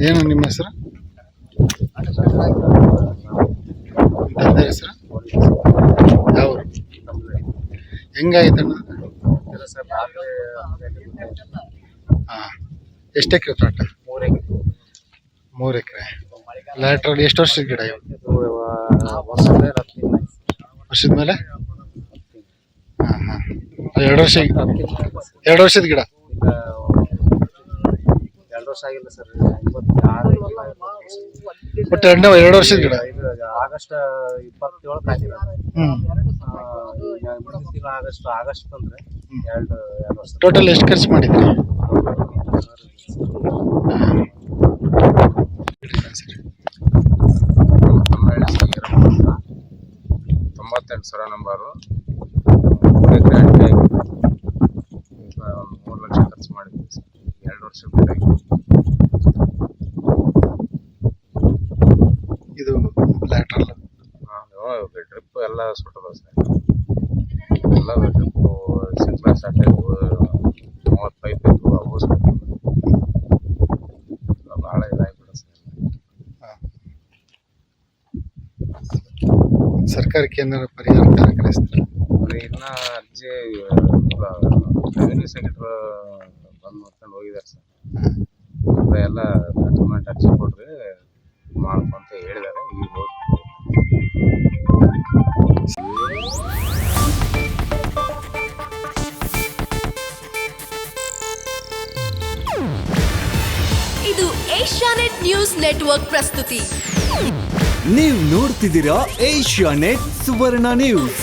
ಏನು ನಿಮ್ಮ ಹೆಸರು? ತಂದೆ ಹೆಸರು ಯಾವ? ಹೆಂಗಾಯ್ತಣ್ಣ? ಹಾಂ, ಎಷ್ಟು ಎಕರೆ ತೋಟ? 3 ಎಕರೆ. ಲ್ಯಾಟ್ರಲ್ಲಿ ಎಷ್ಟು ವರ್ಷದ ಗಿಡ ಇವು? ವರ್ಷದ ಮೇಲೆ? ಹಾಂ ಹಾಂ, 2 ವರ್ಷದ ಗಿಡ. 2 ವರ್ಷ ಆಗಿಲ್ಲ ಸರ್, ಒಟ್ಟು 2 ವರ್ಷದ ಗಿಡ. ಆಗಸ್ಟ್ 27 ಆಗಿರೋದು. ಮುಂದಿನ ತಿಂಗಳು ಆಗಸ್ಟ್ ಬಂದ್ರೆ 2 ವರ್ಷ. ಟೋಟಲ್ ಎಷ್ಟು ಖರ್ಚು ಮಾಡಿದ್ರಿ? ನಮ್ಮ 98 ನಂಬರು 3 ಎಕರೆ ಅಡಿಕೆ ಹಾಕಿ ಈಗ 3 ಲಕ್ಷ ಖರ್ಚು ಮಾಡಿದ್ವಿ ಸರ್. 2 ವರ್ಷ ಬೇಕಾಗಿ. ಇದು ಲ್ಯಾಟ್ರಲ್ ಡ್ರಿಪ್ ಎಲ್ಲ ಸುಟ್ಟದ ಸರ್. ಎಲ್ಲ ಡ್ರಿಪ್ಪು ಸಿಂಪ್ಲೆಕ್ಸ್ ಹಾಕಬೇಕು, 30 ಪೈಪ್ ಇತ್ತು, ಅವು ಭಾಳ ಇದಾಗಿಬಿಡ ಸರ್. ಸರ್ಕಾರಕ್ಕೆ ಏನಾದ್ರು ಪರಿಹಾರ ಕಾರ್ಯಕ್ರಮಿಸ್ತಾರೆ? ಇನ್ನ ಅರ್ಜಿ ರೆವಿನ್ಯೂ ಸೆಕ್ರೆಟರ್ ಬಂದು ನೋಡ್ಕೊಂಡು ಹೋಗಿದ್ದಾರೆ ಸರ್. ಎಲ್ಲ ಡಾಕ್ಯುಮೆಂಟ್ ಅರ್ಜಿ ಕೊಡ್ರಿ ಮಾಡ್ಕೊಂತ ಹೇಳಿದ್ದಾರೆ. ಈಗ ಹೋಗಿ ಇದು ಏಷ್ಯಾನೆಟ್ ನ್ಯೂಸ್ ನೆಟ್ವರ್ಕ್ ಪ್ರಸ್ತುತಿ. ನೀವು ನೋಡ್ತಿದ್ದೀರಾ ಏಷ್ಯಾನೆಟ್ ಸುವರ್ಣ ನ್ಯೂಸ್.